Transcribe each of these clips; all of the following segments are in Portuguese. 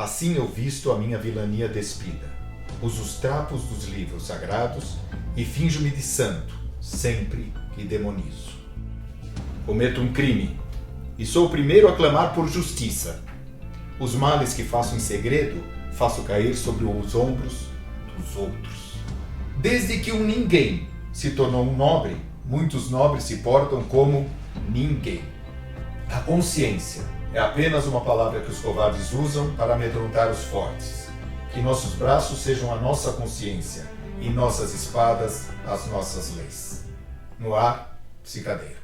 Assim eu visto a minha vilania despida. Uso os trapos dos livros sagrados e finjo-me de santo, sempre que demonizo. Cometo um crime e sou o primeiro a clamar por justiça. Os males que faço em segredo, faço cair sobre os ombros dos outros. Desde que um ninguém se tornou um nobre, muitos nobres se portam como ninguém. A consciência é apenas uma palavra que os covardes usam para amedrontar os fortes. Que nossos braços sejam a nossa consciência e nossas espadas as nossas leis. No ar, Psicadeiro.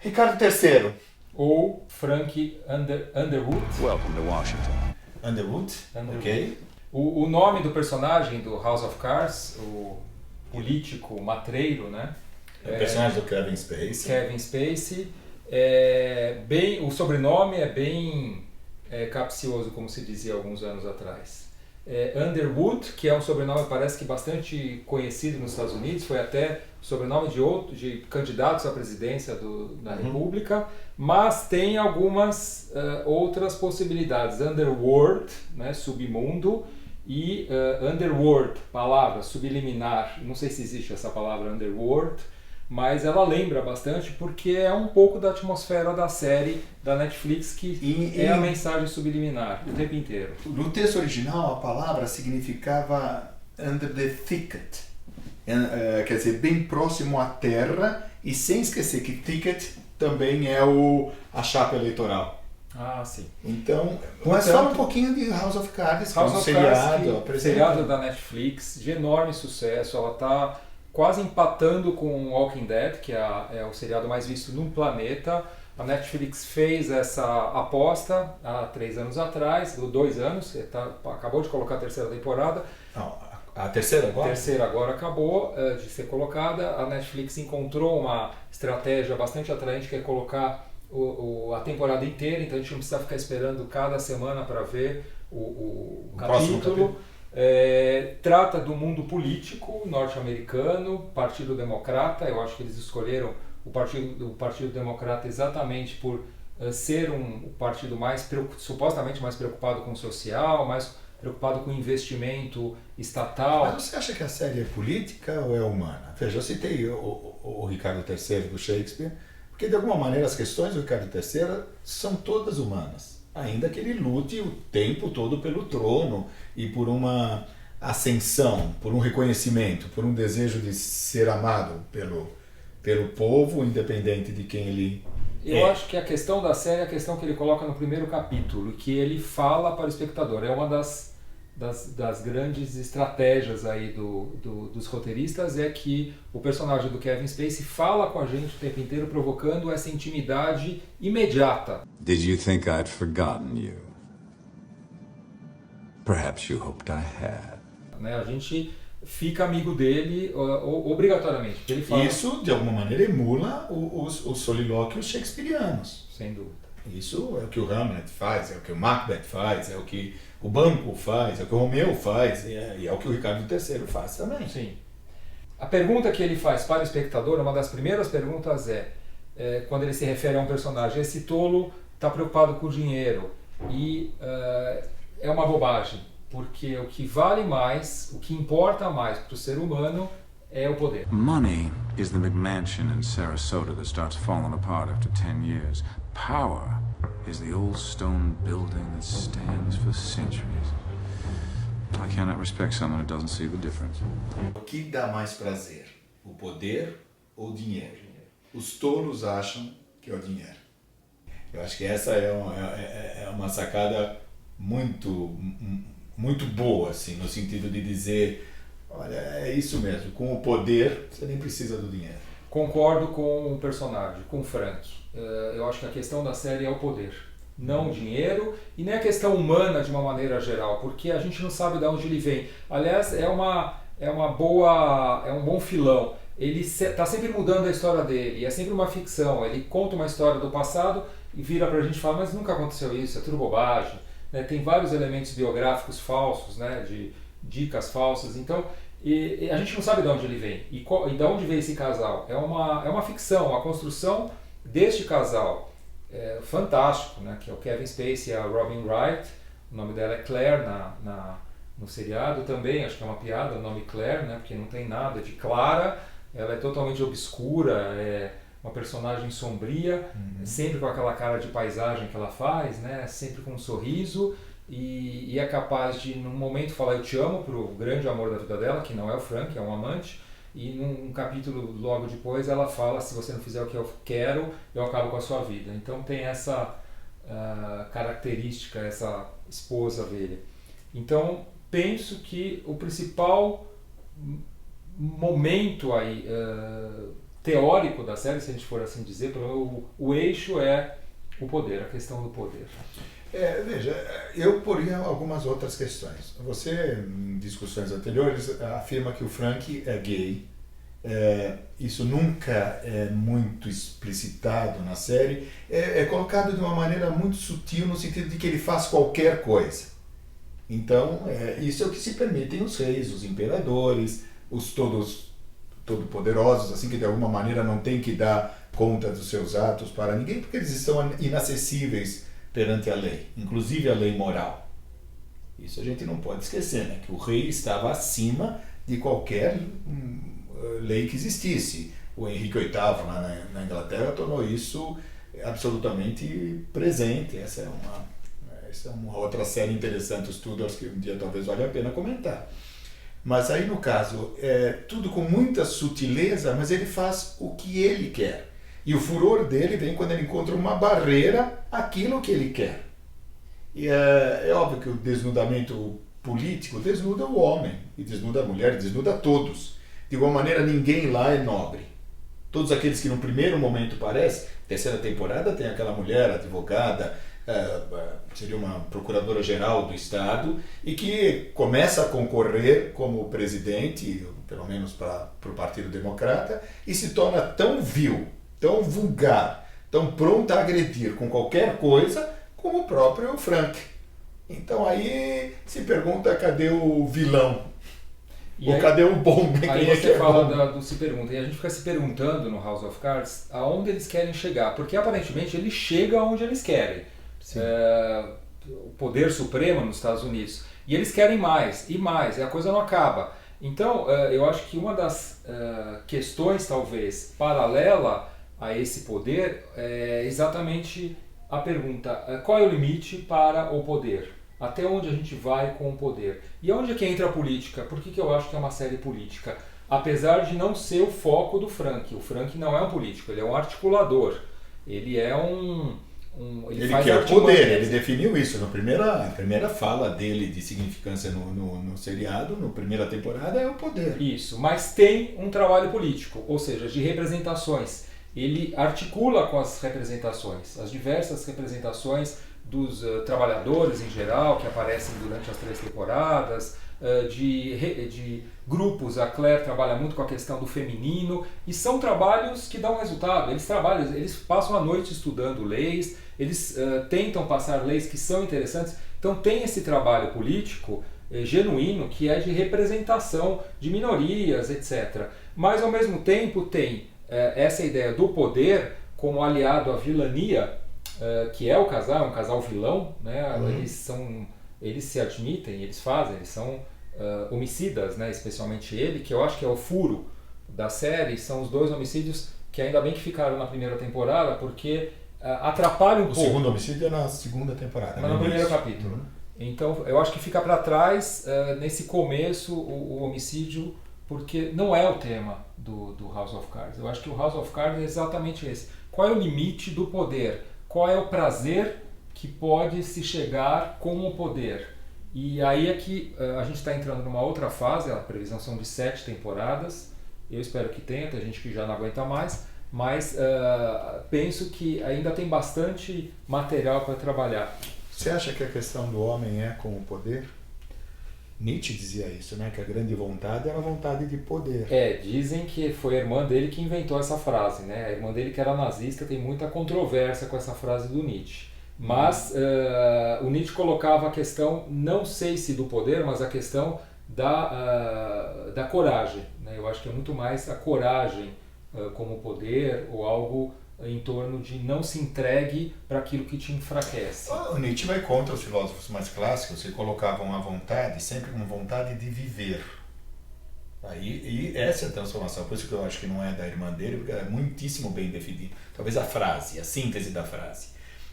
Ricardo III. Ou Frank Underwood. Welcome to Washington. Underwood, ok. O nome do personagem do House of Cards, o político matreiro, né? É o personagem do Kevin Spacey. Kevin Spacey. O sobrenome é bem capcioso, como se dizia alguns anos atrás. Underwood, que é um sobrenome parece que bastante conhecido nos Estados Unidos, foi até sobrenome de candidatos à presidência da República, mas tem algumas outras possibilidades. Underworld, né, submundo, e underworld, palavra subliminar. Não sei se existe essa palavra underworld, mas ela lembra bastante porque é um pouco da atmosfera da série da Netflix, que é a mensagem subliminar o tempo inteiro. No texto original, a palavra significava under the thicket, quer dizer, bem próximo à terra, e sem esquecer que thicket também é a chapa eleitoral. Ah, sim. Então, mas fala um pouquinho de House of Cards, que é um seriado da Netflix, de enorme sucesso. Ela está quase empatando com Walking Dead, que é o seriado mais visto no planeta. A Netflix fez essa aposta há 3 anos atrás, 2 anos, acabou de colocar a 3ª temporada. Não, a terceira agora? A terceira agora acabou de ser colocada. A Netflix encontrou uma estratégia bastante atraente, que é colocar a temporada inteira, então a gente não precisa ficar esperando cada semana para ver o capítulo. Trata do mundo político norte-americano, Partido Democrata. Eu acho que eles escolheram o Partido Democrata exatamente por ser um partido supostamente mais preocupado com o social, mais preocupado com investimento estatal. Mas você acha que a série é política ou é humana? Veja, eu citei o Ricardo III do Shakespeare, porque de alguma maneira as questões do Ricardo III são todas humanas, ainda que ele lute o tempo todo pelo trono e por uma ascensão, por um reconhecimento, por um desejo de ser amado pelo povo, independente de quem ele é. Eu acho que a questão da série é a questão que ele coloca no primeiro capítulo, que ele fala para o espectador. É uma das grandes estratégias aí dos roteiristas, é que o personagem do Kevin Spacey fala com a gente o tempo inteiro, provocando essa intimidade imediata. Did you think I'd forgotten you? Perhaps you hoped I had. Né, a gente fica amigo dele obrigatoriamente. Porque ele fala... Isso, de alguma maneira, emula os solilóquios shakespearianos. Sem dúvida. Isso é o que o Hamlet faz, é o que o Macbeth faz, é o que o Banquo faz, é o que o Romeu faz, e é o que o Ricardo III faz também. Sim. A pergunta que ele faz para o espectador, uma das primeiras perguntas quando ele se refere a um personagem, esse tolo está preocupado com o dinheiro, e é uma bobagem, porque o que vale mais, o que importa mais para o ser humano é o poder. Money is the McMansion in Sarasota that starts falling apart after 10 years. Power is the old stone building that stands for centuries. I cannot respect someone who doesn't see the difference. O que dá mais prazer? O poder ou o dinheiro? Os tolos acham que é o dinheiro. Eu acho que essa é uma sacada muito boa, assim, no sentido de dizer, olha, é isso mesmo, com o poder você nem precisa do dinheiro. Concordo com o personagem, com o Frank. Eu acho que a questão da série é o poder, não o dinheiro, e nem a questão humana de uma maneira geral, porque a gente não sabe de onde ele vem. Aliás, é um bom filão. Ele está sempre mudando a história dele, é sempre uma ficção. Ele conta uma história do passado e vira pra gente e fala, mas nunca aconteceu isso, é tudo bobagem, né? Tem vários elementos biográficos falsos, né? De dicas falsas, então e a gente não sabe de onde ele vem e de onde veio esse casal. É uma ficção, uma construção deste casal fantástico, né? Que é o Kevin Spacey e a Robin Wright. O nome dela é Claire no seriado também, acho que é uma piada o nome Claire, né? Porque não tem nada de Clara, ela é totalmente obscura, é uma personagem sombria, sempre com aquela cara de paisagem que ela faz, né? Sempre com um sorriso, e é capaz de, num momento, falar eu te amo pro grande amor da vida dela, que não é o Frank, é um amante, e num capítulo logo depois ela fala, se você não fizer o que eu quero, eu acabo com a sua vida. Então tem essa característica, essa esposa velha. Então penso que o principal momento aí teórico da série, se a gente for assim dizer, o eixo é o poder, a questão do poder. Veja, eu poria algumas outras questões. Você, em discussões anteriores, afirma que o Frank é gay. Isso nunca é muito explicitado na série. É colocado de uma maneira muito sutil, no sentido de que ele faz qualquer coisa. Então, isso é o que se permitem os reis, os imperadores, os todo-poderosos, assim, que de alguma maneira não tem que dar conta dos seus atos para ninguém, porque eles estão inacessíveis perante a lei, inclusive a lei moral. Isso a gente não pode esquecer, né? Que o rei estava acima de qualquer lei que existisse. O Henrique VIII, lá na Inglaterra, tornou isso absolutamente presente. Essa é uma outra série interessante, os Tudors, que um dia talvez valha a pena comentar. Mas aí, no caso, tudo com muita sutileza, mas ele faz o que ele quer. E o furor dele vem quando ele encontra uma barreira àquilo que ele quer. E é óbvio que o desnudamento político desnuda o homem, e desnuda a mulher, e desnuda todos. De igual maneira, ninguém lá é nobre. Todos aqueles que no primeiro momento parecem, terceira temporada tem aquela mulher advogada, seria uma procuradora-geral do Estado, e que começa a concorrer como presidente, pelo menos para o Partido Democrata, e se torna tão vil, tão vulgar, tão pronta a agredir com qualquer coisa, como o próprio Frank. Então aí se pergunta, cadê o vilão? Ou cadê o bom? Aí você fala se pergunta, e a gente fica se perguntando no House of Cards aonde eles querem chegar, porque aparentemente eles chegam aonde eles querem. O poder supremo nos Estados Unidos, e eles querem mais e mais, e a coisa não acaba. Então eu acho que uma das questões talvez paralela a esse poder é exatamente a pergunta, qual é o limite para o poder? Até onde a gente vai com o poder? E onde é que entra a política? Por que eu acho que é uma série política? Apesar de não ser o foco do Frank. O Frank não é um político, ele é um articulador. Ele é ele quer o poder, ele definiu isso na primeira fala dele de significância no seriado, na primeira temporada, é o poder. Isso, mas tem um trabalho político, ou seja, de representações. Ele articula com as representações, as diversas representações dos trabalhadores em geral, que aparecem durante as 3 temporadas, de grupos. A Claire trabalha muito com a questão do feminino, e são trabalhos que dão resultado. Eles passam a noite estudando leis, eles tentam passar leis que são interessantes. Então tem esse trabalho político genuíno, que é de representação de minorias, etc. Mas ao mesmo tempo tem essa ideia do poder como aliado à vilania, que é o casal, é um casal vilão, né? Eles se admitem, eles são homicidas, né? Especialmente ele, que eu acho que é o furo da série. São os 2 homicídios que ainda bem que ficaram na primeira temporada, porque atrapalham um pouco. O segundo homicídio é na segunda temporada. Mas no primeiro capítulo. Então eu acho que fica para trás, nesse começo, o homicídio, porque não é o tema do House of Cards. Eu acho que o House of Cards é exatamente esse. Qual é o limite do poder? Qual é o prazer que pode se chegar com o poder? E aí é que a gente está entrando numa outra fase. A previsão são de 7 temporadas. Eu espero que tenha, tem gente que já não aguenta mais, mas penso que ainda tem bastante material para trabalhar. Você acha que a questão do homem é com o poder? Nietzsche dizia isso, né? Que a grande vontade era a vontade de poder. Dizem que foi a irmã dele que inventou essa frase, né? A irmã dele, que era nazista, tem muita controvérsia com essa frase do Nietzsche. Mas o Nietzsche colocava a questão, não sei se do poder, mas a questão da coragem, né? Eu acho que é muito mais a coragem como poder, ou algo em torno de não se entregue para aquilo que te enfraquece. O Nietzsche vai contra os filósofos mais clássicos, que colocavam a vontade sempre como vontade de viver. E essa é a transformação, por isso que eu acho que não é da irmã dele, porque é muitíssimo bem definido. Talvez a frase, a síntese da frase.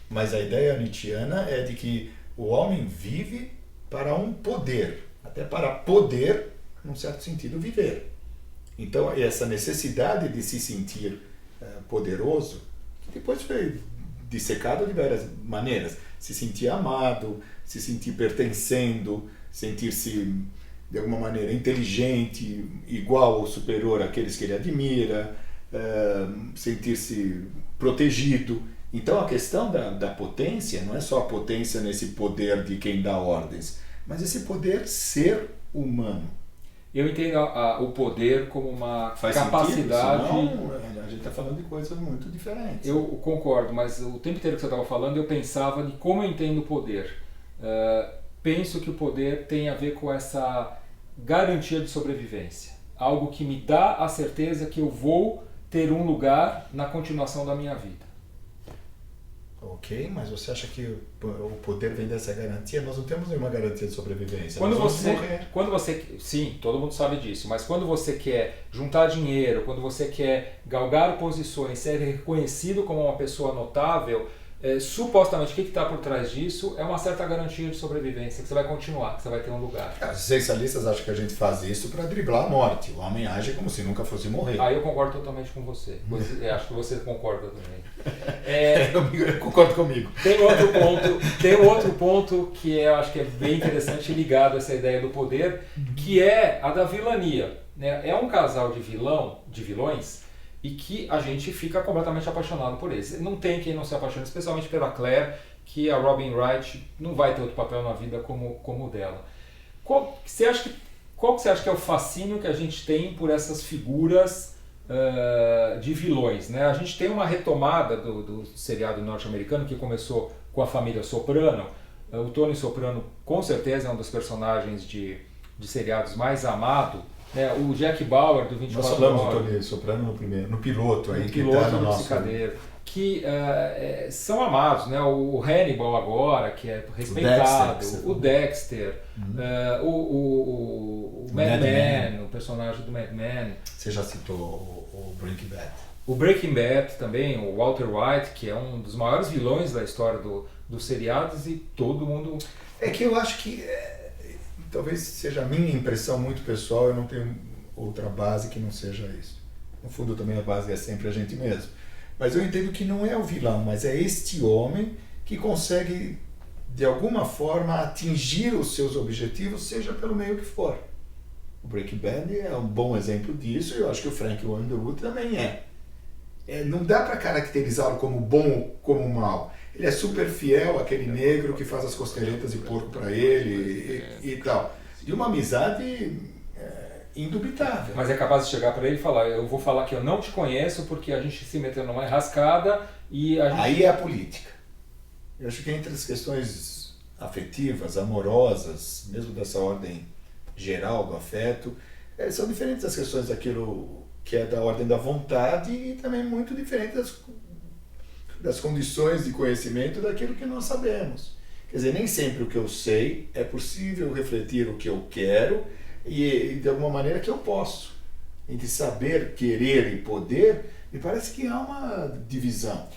Mas a ideia nietzschiana é de que o homem vive para um poder, até para poder, num certo sentido, viver. Então, essa necessidade de se sentir poderoso, que depois foi dissecado de várias maneiras. Se sentir amado, se sentir pertencendo, sentir-se de alguma maneira inteligente, igual ou superior àqueles que ele admira, sentir-se protegido. Então a questão da potência não é só a potência nesse poder de quem dá ordens, mas esse poder ser humano. Eu entendo o poder como uma Faz capacidade... Sentido, senão a gente está falando de coisas muito diferentes. Eu concordo, mas o tempo inteiro que você estava falando eu pensava de como eu entendo o poder. Penso que o poder tem a ver com essa garantia de sobrevivência. Algo que me dá a certeza que eu vou ter um lugar na continuação da minha vida. Ok, mas você acha que o poder vem dessa garantia? Nós não temos nenhuma garantia de sobrevivência. Quando você, sim, todo mundo sabe disso, mas quando você quer juntar dinheiro, quando você quer galgar posições, ser reconhecido como uma pessoa notável, supostamente o que está por trás disso é uma certa garantia de sobrevivência, que você vai continuar, que você vai ter um lugar. Os essencialistas acham que a gente faz isso para driblar a morte. O homem age como se nunca fosse morrer. Eu concordo totalmente com você. Acho que você concorda também. Eu concordo comigo. Tem outro ponto que eu acho que é bem interessante, ligado a essa ideia do poder, que é a da vilania, né? É um casal de vilões, e que a gente fica completamente apaixonado por eles. Não tem quem não se apaixone, especialmente pela Claire, que a Robin Wright não vai ter outro papel na vida como o dela. Qual que você acha que é o fascínio que a gente tem por essas figuras de vilões, né? A gente tem uma retomada do seriado norte-americano que começou com a família Soprano. O Tony Soprano, com certeza, é um dos personagens de seriados mais amado. O Jack Bauer do 24 Nós falamos do Tony Soprano no piloto aí, que está no nosso Psicadeiro, que são amados, né? O Hannibal agora, que é respeitado, o Dexter, o Mad Men, o personagem do Mad Men. Você já citou o Breaking Bad. O Breaking Bad também, o Walter White, que é um dos maiores vilões da história dos seriados, e todo mundo... É que eu acho que... Talvez seja a minha impressão muito pessoal, eu não tenho outra base que não seja isso. No fundo também a base é sempre a gente mesmo. Mas eu entendo que não é o vilão, mas é este homem que consegue, de alguma forma, atingir os seus objetivos, seja pelo meio que for. O Breaking Bad é um bom exemplo disso, e eu acho que o Frank Underwood também é. Não dá para caracterizá-lo como bom ou como mal. Ele é super fiel àquele negro que faz as costeletas de porco para ele e tal. De uma amizade indubitável. Mas é capaz de chegar para ele e falar: eu vou falar que eu não te conheço porque a gente se meteu numa enrascada e a gente... Aí é a política. Eu acho que entre as questões afetivas, amorosas, mesmo dessa ordem geral do afeto, são diferentes das questões daquilo que é da ordem da vontade e também muito diferente das condições de conhecimento daquilo que nós sabemos. Quer dizer, nem sempre o que eu sei é possível refletir o que eu quero e de alguma maneira que eu posso. Entre saber, querer e poder, me parece que há uma divisão.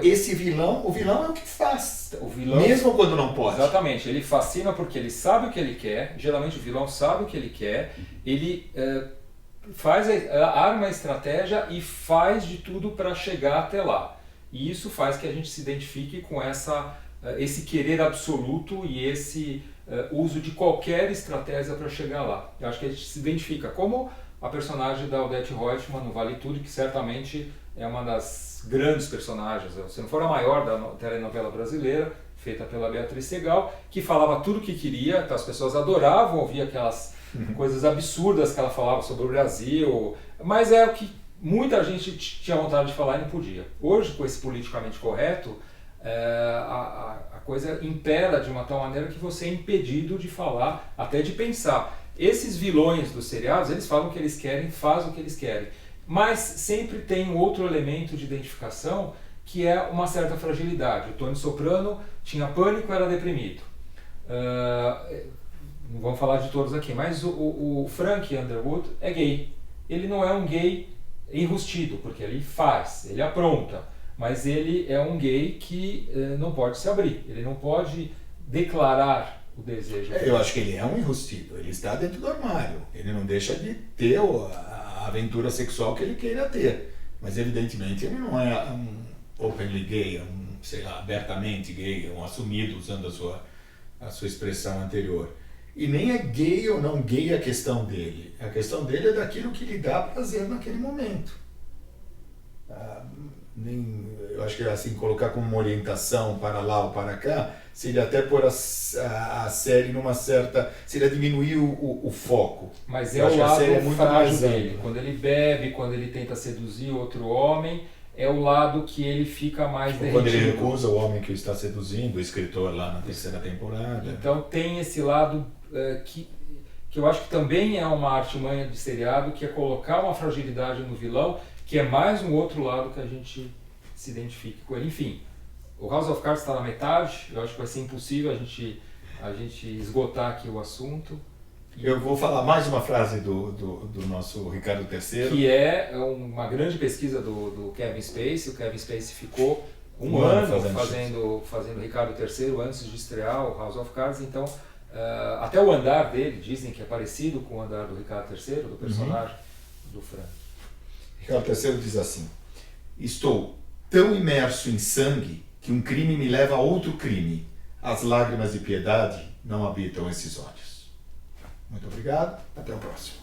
Esse vilão, o vilão é o que faz, mesmo quando não pode. Exatamente, ele fascina porque ele sabe o que ele quer, geralmente o vilão sabe o que ele quer, ele arma a estratégia e faz de tudo para chegar até lá. E isso faz que a gente se identifique com esse querer absoluto e esse uso de qualquer estratégia para chegar lá. Eu acho que a gente se identifica como a personagem da Odete Roitman no Vale Tudo, que certamente é uma das grandes personagens. Se não for a maior da telenovela brasileira, feita pela Beatriz Segal, que falava tudo o que queria, então as pessoas adoravam ouvir aquelas coisas absurdas que ela falava sobre o Brasil, mas é o que muita gente tinha vontade de falar e não podia. Hoje, com esse politicamente correto, a coisa impera de uma tal maneira que você é impedido de falar, até de pensar. Esses vilões dos seriados, eles falam o que eles querem, fazem o que eles querem, mas sempre tem um outro elemento de identificação, que é uma certa fragilidade. O Tony Soprano tinha pânico, era deprimido. Não vamos falar de todos aqui, mas o Frank Underwood é gay. Ele não é um gay enrustido, porque ele faz, ele apronta, mas ele é um gay que não pode se abrir, ele não pode declarar o desejo. Eu acho que ele é um enrustido, ele está dentro do armário, ele não deixa de ter a aventura sexual que ele queira ter, mas evidentemente ele não é um openly gay, sei lá, abertamente gay, um assumido, usando a sua expressão anterior. E nem é gay ou não gay a questão dele. A questão dele é daquilo que lhe dá prazer naquele momento. Eu acho que assim, colocar como uma orientação para lá ou para cá, seria até pôr a série numa certa... seria diminuir o foco. Mas é o lado frágil dele. Quando ele bebe, quando ele tenta seduzir outro homem, é o lado que ele fica mais derretido. Quando ele recusa o homem que o está seduzindo, o escritor lá na 3ª temporada. Então tem esse lado que eu acho que também é uma artimanha de seriado, que é colocar uma fragilidade no vilão, que é mais um outro lado que a gente se identifique com ele. Enfim, o House of Cards está na metade, eu acho que vai ser impossível a gente esgotar aqui o assunto. Eu vou falar mais uma frase do nosso Ricardo III. Que é uma grande pesquisa do Kevin Spacey. O Kevin Spacey ficou um ano fazendo Ricardo III antes de estrear o House of Cards. Então, até o andar dele, dizem que é parecido com o andar do Ricardo III, do personagem do Frank. Ricardo III diz assim: estou tão imerso em sangue que um crime me leva a outro crime. As lágrimas de piedade não habitam esses olhos. Muito obrigado, até o próximo.